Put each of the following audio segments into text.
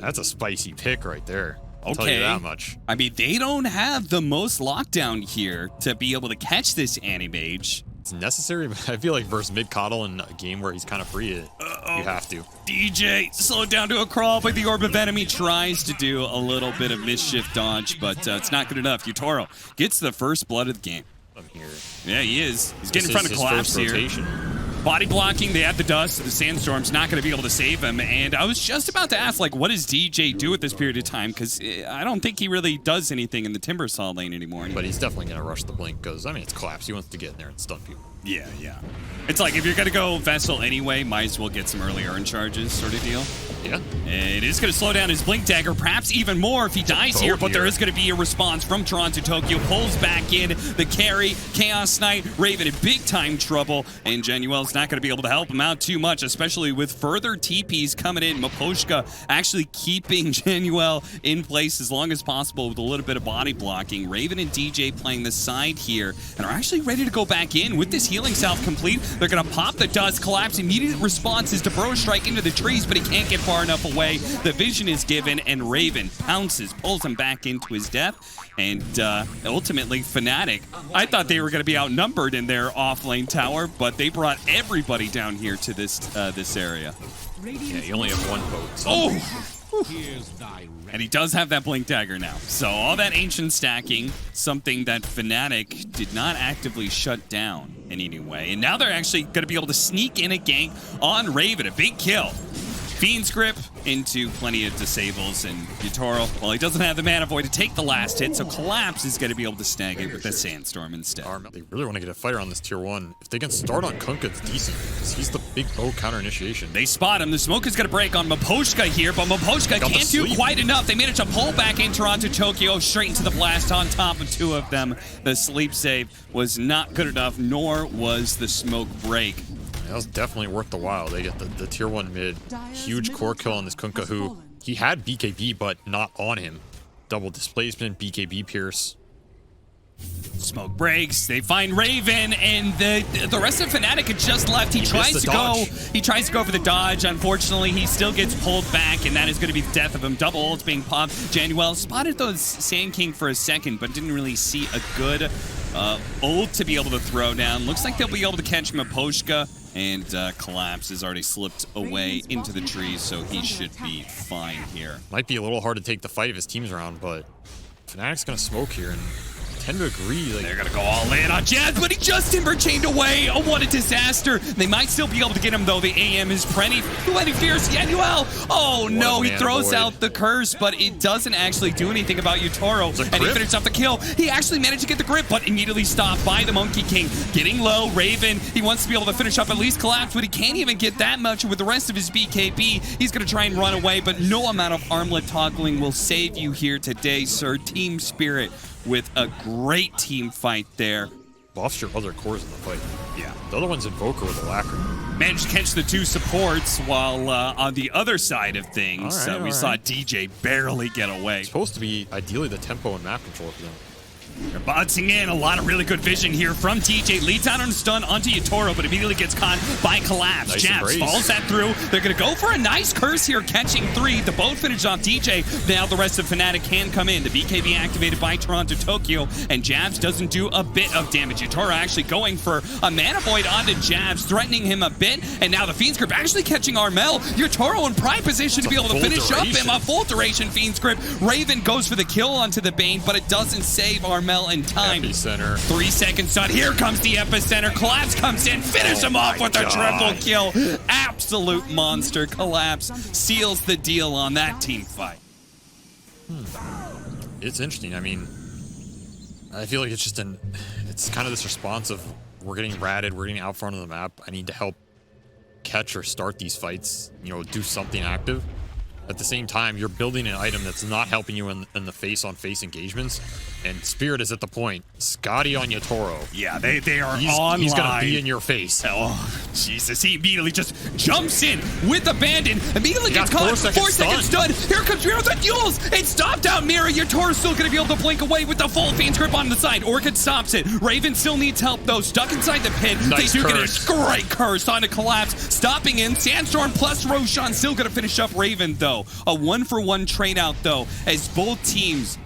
That's a spicy pick right there. I'll tell Okay. you that much. I mean, they don't have the most lockdown here to be able to catch this Anti-Mage. It's necessary, but I feel like versus mid-coddle in a game where he's kind of free, you have to. DJ slowed down to a crawl, but the Orb of Enemy tries to do a little bit of mischief dodge, but it's not good enough. Yutaro gets the first blood of the game. I'm here. Yeah, he is. He's getting in front of his Collapse first here. rotation. Body blocking, they have the dust, the sandstorm's not going to be able to save him, and I was just about to ask, like, what does DJ do at this period of time, because I don't think he really does anything in the Timbersaw lane anymore. But he's definitely going to rush the blink, because, I mean, it's Collapse. He wants to get in there and stun people. Yeah. It's like, if you're going to go Vessel anyway, might as well get some early earn charges sort of deal. Yeah. It is going to slow down his Blink Dagger, perhaps even more if he dies here, but there is going to be a response from Toronto Tokyo. Pulls back in the carry. Chaos Knight, Raven in big time trouble, and Genuel's not going to be able to help him out too much, especially with further TPs coming in. Maposhka actually keeping Genuel in place as long as possible with a little bit of body blocking. Raven and DJ playing the side here and are actually ready to go back in with this healing salve complete. They're going to pop the dust, Collapse. Immediate response is to Burrow Strike into the trees, but he can't get far enough away. The vision is given, and Raven pounces, pulls him back into his death, and ultimately FNATIC. I thought they were going to be outnumbered in their off-lane tower, but they brought everybody down here to this area. Yeah, you only have one vote. So. Oh! And he does have that Blink Dagger now. So all that ancient stacking, something that FNATIC did not actively shut down in any way. And now they're actually going to be able to sneak in a gank on Raven. A big kill. Fiend's Grip into plenty of disables, and Yutaro, well, he doesn't have the mana void to take the last hit, so Collapse is going to be able to snag it with the Sandstorm instead. They really want to get a fighter on this tier 1. If they can start on Kunkka, it's decent, because he's the big bow counter initiation. They spot him. The smoke is going to break on Maposhka here, but Maposhka can't do quite enough. They managed to pull back in Toronto Tokyo straight into the blast on top of two of them. The sleep save was not good enough, nor was the smoke break. That was definitely worth the while. They get the tier 1 mid. Huge core kill on this Kunkka, who he had BKB, but not on him. Double displacement, BKB pierce. Smoke breaks. They find Raven, and the rest of FNATIC had just left. He tries to go for the dodge. Unfortunately, he still gets pulled back, and that is going to be the death of him. Double ults being popped. Januel spotted those Sand King for a second, but didn't really see a good ult to be able to throw down. Looks like they'll be able to catch Maposhka, and Collapse has already slipped away into the trees, so he should be fine here. Might be a little hard to take the fight if his team's around, but FNATIC's going to smoke here, and tend to agree. Like, they're going to go all in on Jazz, but he just timber chained away. Oh, what a disaster. They might still be able to get him, though. The AM is plenty fierce. Yanuel. Oh, no. He throws out the curse, but it doesn't actually do anything about Yutaro. And he finished off the kill. He actually managed to get the grip, but immediately stopped by the Monkey King. Getting low. Raven, he wants to be able to finish up at least Collapse, but he can't even get that much with the rest of his BKB. He's going to try and run away, but no amount of armlet toggling will save you here today, sir. Team Spirit with a great team fight there. Buffs your other cores in the fight. Yeah. The other one's Invoker with Alacrity. Managed to catch the two supports, while on the other side of things, we saw DJ barely get away. It's supposed to be ideally the tempo and map control for them. They're boxing in. A lot of really good vision here from DJ. Leads out on a stun onto Yutaro, but immediately gets caught by Collapse. Nice Jabs falls that through. They're going to go for a nice curse here, catching 3. The boat finished off DJ. Now the rest of FNATIC can come in. The BKB activated by Toronto Tokyo, and Jabs doesn't do a bit of damage. Yutaro actually going for a mana void onto Jabs, threatening him a bit, and now the Fiend's Grip actually catching Armel. Yutaro in prime position to be able to finish up him. A full duration Fiend's Grip. Raven goes for the kill onto the Bane, but it doesn't save Armel in time. Epicenter. 3 seconds done. Here comes the Epicenter. Collapse comes in, finish him off with a triple kill. Absolute monster. Collapse seals the deal on that team fight. It's interesting. I mean, I feel like it's just it's kind of this response of we're getting ratted, we're getting out front of the map. I need to help catch or start these fights, you know, do something active. At the same time, you're building an item that's not helping you in the face-on-face engagements. And Spirit is at the point. Scotty on Yatoro. Yeah, they are online. He's gonna be in your face. Oh, Jesus. He immediately just jumps in with Abandon. Immediately gets got caught. 4 seconds stun. Here comes Mira with Yules. It's stopped out Mira. Yatoro's still gonna be able to blink away with the full Fiend's Grip on the side. Orchid stops it. Raven still needs help though. Stuck inside the pit. Nice they do curse. get a great curse on a collapse. Stopping in. Sandstorm plus Roshan still gonna finish up Raven though. A 1-for-1 trade out though, as both teams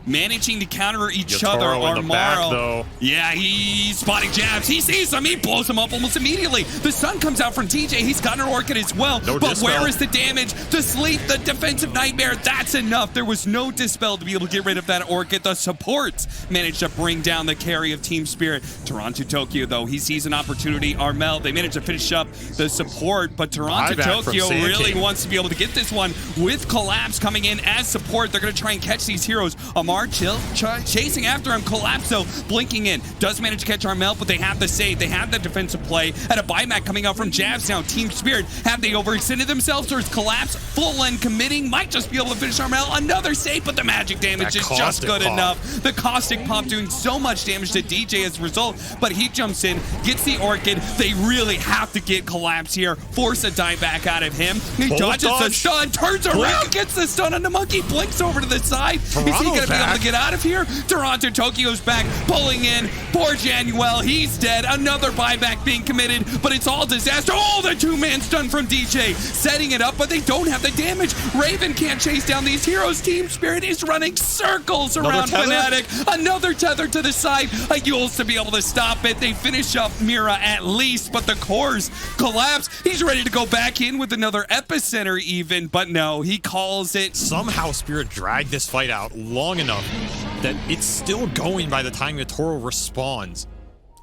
managing to counter each other. Armaro. Yeah, he's spotting jabs. He sees them. He blows them up almost immediately. The sun comes out from DJ. He's got an Orchid as well. No but dispel. Where is the damage? The sleep, the defensive nightmare. That's enough. There was no dispel to be able to get rid of that Orchid. The supports managed to bring down the carry of Team Spirit. Toronto Tokyo, though, he sees an opportunity. Armel, they managed to finish up the support, but Toronto Tokyo really wants to be able to get this one with Collapse coming in as support. They're going to try and catch these heroes. Amar chasing after him. Collapso blinking in. Does manage to catch Armel, but they have the save. They have the defensive play. At a buyback coming out from Jabs now. Team Spirit, have they overextended themselves, or is Collapse full end committing? Might just be able to finish Armel. Another save, but the magic damage is just good enough. The Caustic Pop doing so much damage to DJ as a result, but he jumps in, gets the Orchid. They really have to get Collapse here. Force a die back out of him. He dodges the stun, turns around, gets the stun on the monkey, blinks over to the side. Is he going to be able to get out of here? Toronto Tokyo's back, pulling in. Poor Januel, he's dead. Another buyback being committed, but it's all disaster. Oh, the two-man stun from DJ, setting it up, but they don't have the damage. Raven can't chase down these heroes. Team Spirit is running circles around FNATIC. Another tether to the side. A Yules to be able to stop it. They finish up Mira at least, but the cores collapse. He's ready to go back in with another epicenter even, but no, he calls it. Somehow Spirit dragged this fight out long enough that it's still going by the time Yatoro responds.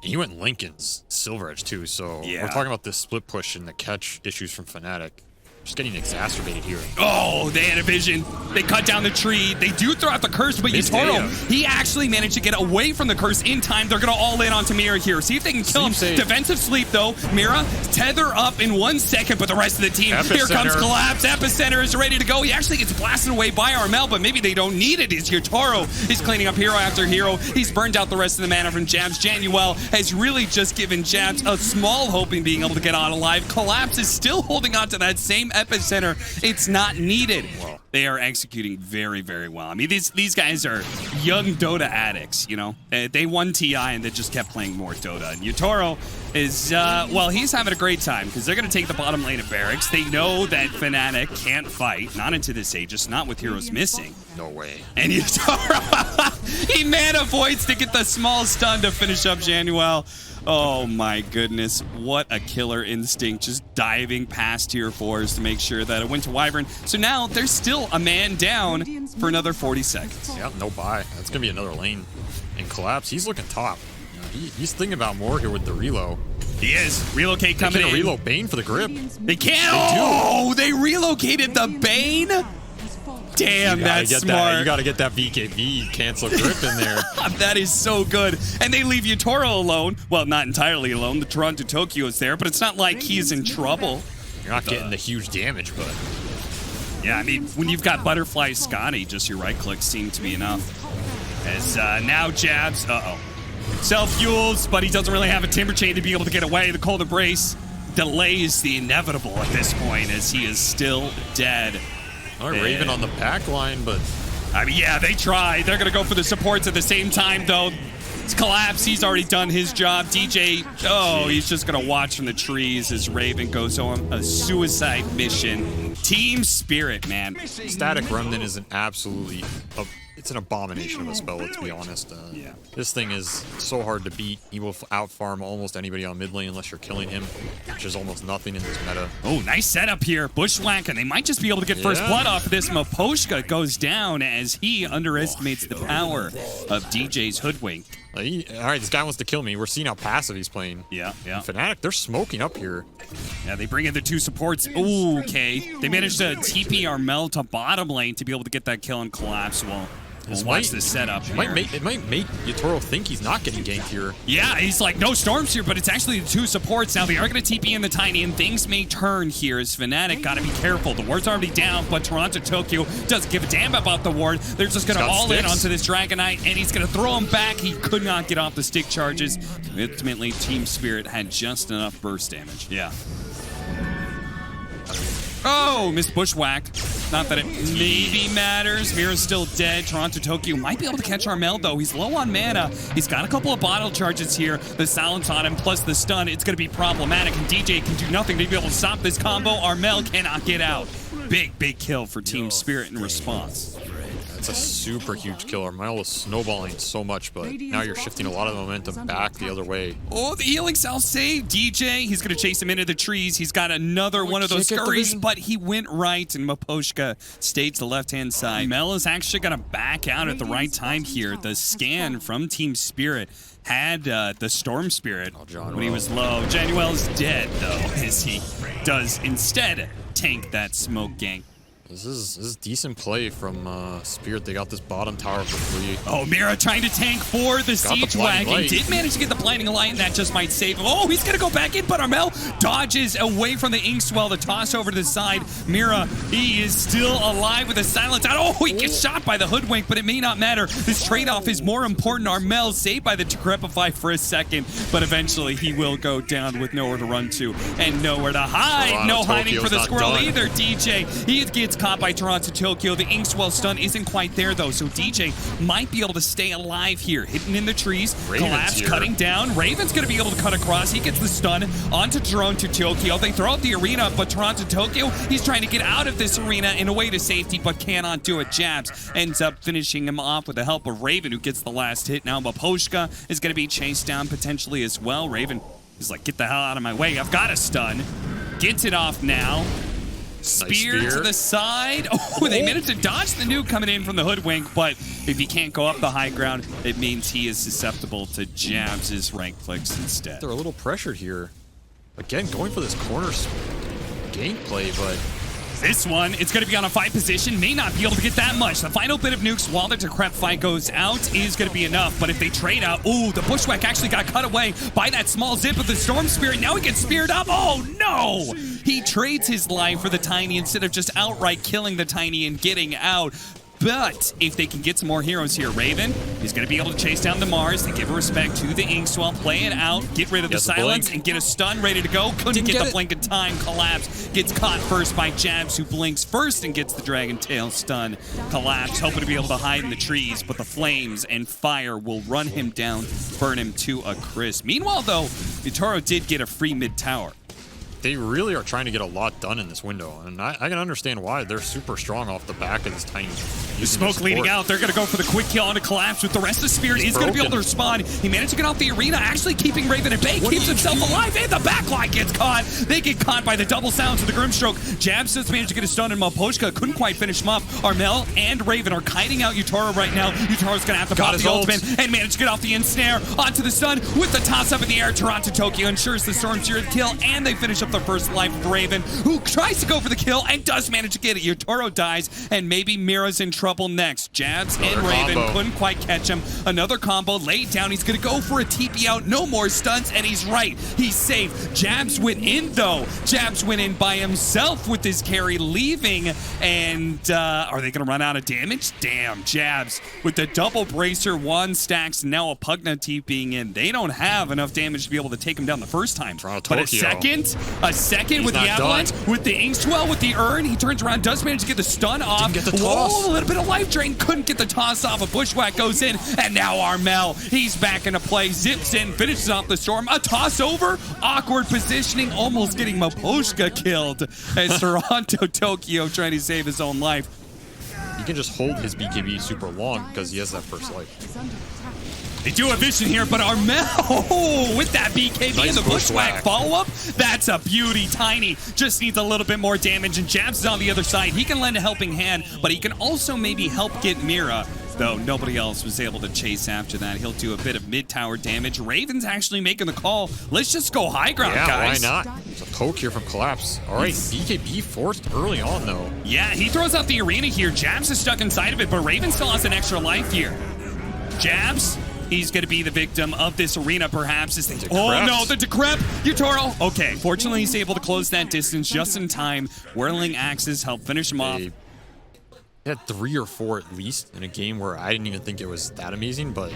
And he went Lincoln's Silver Edge too, so we're talking about this split push and the catch issues from FNATIC. Just getting exacerbated here. Oh, they had a vision. They cut down the tree. They do throw out the curse, but Yatoro, he actually managed to get away from the curse in time. They're going to all in onto Mira here. See if they can kill him. Defensive sleep, though. Mira, tether up in 1 second, but the rest of the team, here comes Collapse. Epicenter is ready to go. He actually gets blasted away by Armel, but maybe they don't need it. As Yatoro is cleaning up hero after hero. He's burned out the rest of the mana from Jabs. Januel has really just given Jabs a small hope in being able to get out alive. Collapse is still holding on to that same epicenter. It's not needed. They are executing very, very well. I mean, these guys are young Dota addicts, you know? They won TI and they just kept playing more Dota. And Yatoro is, well, he's having a great time because they're going to take the bottom lane of Barracks. They know that FNATIC can't fight, not into this Aegis, not with heroes missing. No way. And Yatoro, he mana voids to get the small stun to finish up Januel. Oh my goodness, what a killer instinct, just diving past tier 4s to make sure that it went to Wyvern. So now there's still a man down for another 40 seconds. Yeah, no buy. That's going to be another lane. And Collapse, he's looking top. You know, he's thinking about more here with the relo. He is. Relocate coming in. They can reload Bane for the grip. They can. They relocated the Bane? Damn, that's smart. You got to get that VKV cancel grip in there. That is so good. And they leave Yatoro alone. Well, not entirely alone. The Toronto Tokyo is there, but it's not like he's in trouble. You're not getting the huge damage, but... Yeah, I mean, when you've got Butterfly Scotty, just your right-click seemed to be enough. As now Jabs... Self-fuels, but he doesn't really have a Timber Chain to be able to get away. The Cold Embrace delays the inevitable at this point, as he is still dead. All right, Raven on the back line, but... I mean, yeah, they tried. They're going to go for the supports at the same time, though. It's Collapse. He's already done his job. DJ, he's just going to watch from the trees as Raven goes on a suicide mission. Team Spirit, man. Static Remnant is an absolutely... It's an abomination of a spell, let's be honest. This thing is so hard to beat. He will out-farm almost anybody on mid lane unless you're killing him, which is almost nothing in this meta. Oh, nice setup here. Bushwhack, and they might just be able to get first blood off of this. Maposhka goes down as he underestimates the power of DJ's Hoodwink. All right, this guy wants to kill me. We're seeing how passive he's playing. Yeah. And FNATIC, they're smoking up here. Yeah, they bring in the two supports. Ooh, okay. They managed to TP Armel to bottom lane to be able to get that kill and Collapse. Well, We'll watch this setup here. It might make Yatoro think he's not getting ganked here. Yeah, he's like, no storms here, but it's actually the two supports. Now they are going to TP in the Tiny, and things may turn here as FNATIC got to be careful. The ward's already down, but Toronto Tokyo doesn't give a damn about the ward. They're just going to all in onto this Dragonite, and he's going to throw him back. He could not get off the stick charges. Ultimately, Team Spirit had just enough burst damage. Yeah. Oh, missed bushwhack. Not that it maybe matters. Mira's still dead. Toronto Tokyo might be able to catch Armel, though. He's low on mana. He's got a couple of bottle charges here. The silence on him, plus the stun. It's going to be problematic, and DJ can do nothing to be able to stop this combo. Armel cannot get out. Big kill for Team Spirit in response. That's a super huge kill. Armel was snowballing so much, but now you're shifting a lot of the momentum back the other way. Oh, the healing self save. DJ, he's going to chase him into the trees. He's got another one of those scurries, but he went right, and Maposhka stayed to the left-hand side. Mel is actually going to back out at the right time here. The scan from Team Spirit had the Storm Spirit when he was low. Januel's dead, though, as he does instead tank that smoke gank. This is decent play from Spirit. They got this bottom tower for free. Oh, Mira trying to tank for the Siege Wagon. Did manage to get the Blinding Light, and that just might save him. Oh, he's going to go back in, but Armel dodges away from the Inkswell. The toss over to the side. Mira, he is still alive with a silence out. Oh, he gets shot by the Hoodwink, but it may not matter. This trade-off is more important. Armel saved by the Decrepify for a second, but eventually he will go down with nowhere to run to and nowhere to hide. No hiding for the squirrel either. DJ, he gets caught by Toronto Tokyo. The Inkswell stun isn't quite there, though, so DJ might be able to stay alive here. Hidden in the trees, Collapse cutting down. Raven's going to be able to cut across. He gets the stun onto Toronto Tokyo. They throw out the arena, but Toronto Tokyo, he's trying to get out of this arena in a way to safety, but cannot do it. Jabs ends up finishing him off with the help of Raven, who gets the last hit. Now Maposhka is going to be chased down potentially as well. Raven is like, get the hell out of my way. I've got a stun. Gets it off now. Spear to the side. Oh, they managed to dodge the nuke coming in from the Hoodwink, but if he can't go up the high ground, it means he is susceptible to Jabs' rank clicks instead. They're a little pressured here. Again, going for this corner gameplay, but this one, it's going to be on a fight position, may not be able to get that much. The final bit of nukes while the Decrepify goes out is going to be enough, but if they trade out, ooh, the Bushwhack actually got cut away by that small zip of the Storm Spirit. Now he gets speared up. Oh, no! He trades his life for the Tiny instead of just outright killing the Tiny and getting out. But if they can get some more heroes here, Raven, he's going to be able to chase down the Mars. They give respect to the Inkswell, play it out, get rid of the silence, and get a stun ready to go. Couldn't get the blink in time. Collapse gets caught first by Jabs, who blinks first and gets the Dragon Tail stun. Collapse, hoping to be able to hide in the trees, but the flames and fire will run him down, burn him to a crisp. Meanwhile, though, Yatoro did get a free mid-tower. They really are trying to get a lot done in this window, and I can understand why. They're super strong off the back of this Tiny. The smoke leading out. They're going to go for the quick kill on a Collapse with the rest of Spirit. He's going to be able to respond. He managed to get off the arena, actually keeping Raven at bay. Keeps himself alive, and the backline gets caught. They get caught by the double sounds of the Grimstroke. Jabs just managed to get a stun, and Maposhka couldn't quite finish him up. Armel and Raven are kiting out Yatoro right now. Yatoro's going to have to pop the ultimate and manage to get off the ensnare onto the stun with the toss up in the air. Toronto Tokyo ensures the Storm Spirit kill, and they finish up the first life of Raven, who tries to go for the kill and does manage to get it. Yatoro dies, and maybe Mira's in trouble next. Jabs and Raven couldn't quite catch him. Another combo laid down. He's going to go for a TP out. No more stuns, and he's right. He's safe. Jabs went in, though. Jabs went in by himself with his carry leaving, and are they going to run out of damage? Damn, Jabs with the double bracer, one stacks, now a Pugna TPing in. They don't have enough damage to be able to take him down the first time. But a second with the Avalanche, with the Inkswell, with the Urn, he turns around, does manage to get the stun off. Didn't get the toss. Whoa, a little bit of life drain, couldn't get the toss off. A Bushwhack goes in, and now Armel, he's back into play, zips in, finishes off the Storm. A toss over, awkward positioning, almost getting Maposhka killed as Toronto Tokyo trying to save his own life. He can just hold his BKB super long because he has that first life. They do a vision here, but Armel with that BKB and the Bushwhack follow-up, that's a beauty. Tiny just needs a little bit more damage, and Jabs is on the other side. He can lend a helping hand, but he can also maybe help get Mira though. Nobody else was able to chase after that. He'll do a bit of mid-tower damage. Raven's actually making the call. Let's just go high ground, guys. Why not? It's a poke here from Collapse. All right, BKB forced early on, though. Yeah, he throws out the arena here. Jabs is stuck inside of it, but Raven still has an extra life here. Jabs, he's going to be the victim of this arena, perhaps. Oh, no, the decrep. Utoro. Okay, fortunately, he's able to close that distance just in time. Whirling Axes help finish him off. He had 3 or 4 at least in a game where I didn't even think it was that amazing, but...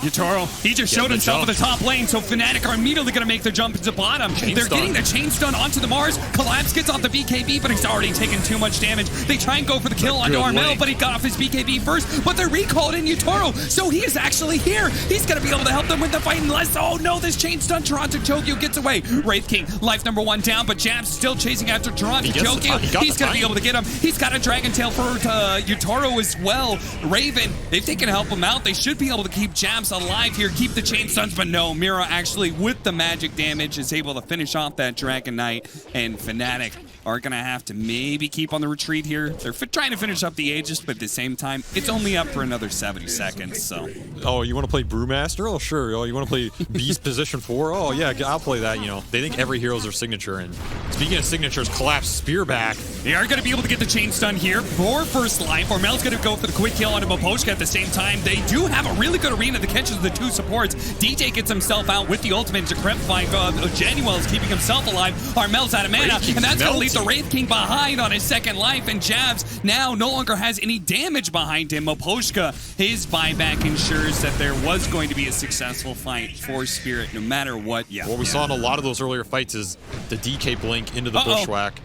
Utoro, he just showed himself at the top lane, so FNATIC are immediately going to make their jump into bottom. They're getting the chain stun onto the Mars. Collapse gets off the BKB, but he's already taken too much damage. They try and go for the kill onto Armel, but he got off his BKB first, but they're recalled in Utoro, so he is actually here. He's going to be able to help them win the fight unless... Oh no, this chain stun, Toronto Tokyo gets away. Wraith King, life number 1 down, but Jab's still chasing after Toronto Tokyo. He's going to be able to get him. He's got a Dragon Tail for Utoro as well. Raven, if they can help him out, they should be able to keep Jabs alive here, keep the chain stuns, but no, Mira actually with the magic damage is able to finish off that Dragon Knight, and FNATIC are gonna have to maybe keep on the retreat here. They're trying to finish up the Aegis, but at the same time, it's only up for another 70 seconds, so. Oh, you wanna play Brewmaster? Oh, sure. Oh, you wanna play Beast Position 4? Oh, yeah, I'll play that, you know. They think every hero's their signature, and speaking of signatures, Collapse Spear back. They are gonna be able to get the chain stun here for first life. Ormel's gonna go for the quick kill onto Maposhka at the same time. They do have a really good arena that catches the 2 supports. DJ gets himself out with the ultimate to Crep 5. Januel's keeping himself alive. Armel's out of mana, and that's gonna leave the Wraith King behind on his second life, and Jabs now no longer has any damage behind him. Maposhka, his buyback ensures that there was going to be a successful fight for Spirit no matter what. Yeah. What we saw in a lot of those earlier fights is the DK blink into the bushwhack.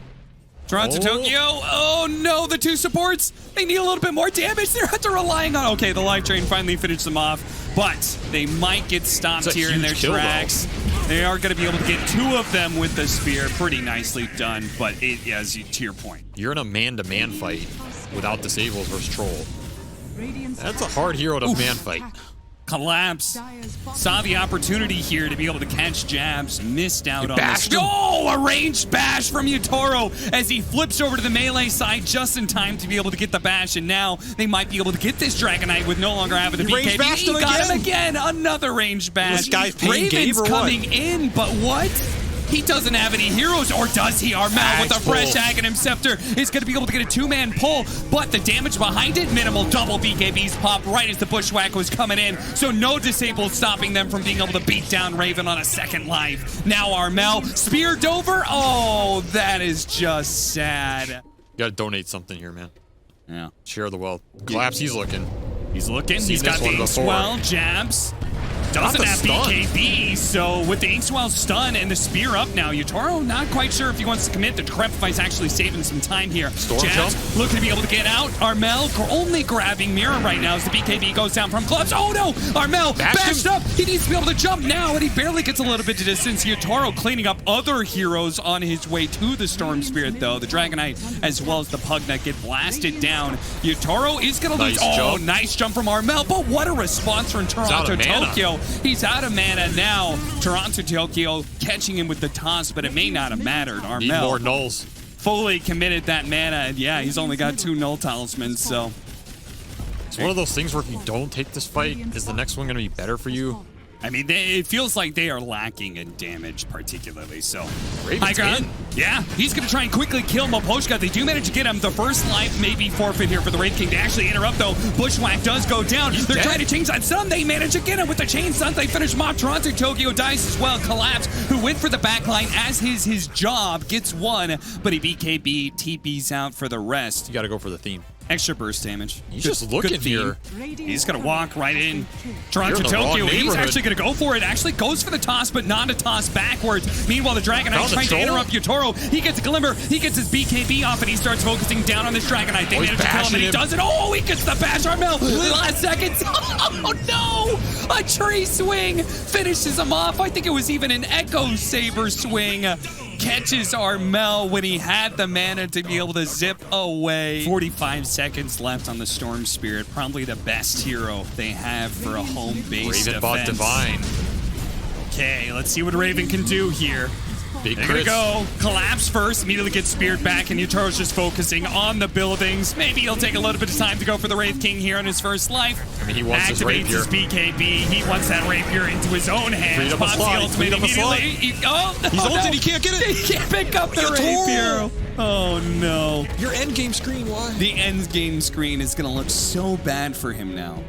Toronto Tokyo. Oh no, the 2 supports. They need a little bit more damage. They're relying on. Okay, the life drain finally finished them off, but they might get stopped here in their tracks. They are going to be able to get 2 of them with the spear. Pretty nicely done, but as to your point, you're in a man-to-man fight without disables versus troll. That's a hard hero to man fight. Collapse saw the opportunity here to be able to catch Jabs, missed out on this. Oh, a ranged bash from Utoro as he flips over to the melee side just in time to be able to get the bash, and now they might be able to get this Dragon Knight with no longer having the BKB. He got him again, another ranged bash. This guy's Raven's coming in, but what? He doesn't have any heroes, or does he? Armel with a fresh Aghanim Scepter is going to be able to get a 2-man pull, but the damage behind it, minimal. Double BKBs pop right as the bushwhack was coming in, so no disabled stopping them from being able to beat down Raven on a second life. Now Armel, speared over. Oh, that is just sad. You gotta donate something here, man. Yeah. Share the wealth. Collapse, he's looking. He's looking. He's got the Inkswell, Jabs. Doesn't have BKB, so with the Inkswell stun and the spear up now, Utoro not quite sure if he wants to commit. The Decrepify's actually saving some time here. Jabs looking to be able to get out. Armel only grabbing Mira right now as the BKB goes down from Clubs. Oh no! Armel bashed up! He needs to be able to jump now, and he barely gets a little bit of distance. Utoro cleaning up other heroes on his way to the Storm Spirit, though. The Dragon Knight as well as the Pugna get blasted down. Utoro is going to lose. Oh, nice jump from Armel, but what a response from Toronto Tokyo. He's out of mana now. Toronto Tokyo catching him with the toss, but it may not have mattered. Armel need more nulls. Fully committed that mana, and yeah, he's only got 2 null talismans, so. It's one of those things where if you don't take this fight, is the next one going to be better for you? I mean, it feels like they are lacking in damage, particularly, so. High ground. Yeah, he's going to try and quickly kill Maposhka. They do manage to get him. The first life may be forfeit here for the Wraith King. They actually interrupt, though. Bushwhack does go down. They're trying to change that stun. They manage to get him with the chain stun. They finish him off. Toronto Tokyo dies as well. Collapse, who went for the backline as his job, gets 1, but he BKB, TP's out for the rest. You got to go for the theme. Extra burst damage. He's just looking here. He's going to walk right in. Toronto Tokyo, he's actually going to go for it. Actually goes for the toss, but not a toss backwards. Meanwhile, the Dragon Knight trying to interrupt Utoro. He gets a glimmer. He gets his BKB off, and he starts focusing down on this Dragon Knight. They manage to kill him, and he does it. Oh, he gets the bash. Armel, last seconds. Oh, no. A tree swing finishes him off. I think it was even an Echo Saber swing. Catches Armel when he had the mana to be able to zip away. 45 seconds left on the Storm Spirit. Probably the best hero they have for a home base defense. Raven bought Divine. Okay, let's see what Raven can do here. Big They're gonna crits. go. Collapse first, immediately gets speared back, and Yutaro's just focusing on the buildings. Maybe he'll take a little bit of time to go for the Wraith King here on his first life. I mean, he wants his Activates rapier. his BKB. He wants that rapier into his own hands. Freed up a Pops the slot. ultimate Freed up a slot. immediately. Oh, no, He's ulted, no. he can't get it. He can't pick up the Yatoro. rapier. Oh, no. Your end game screen, why? The end game screen is gonna look so bad for him now.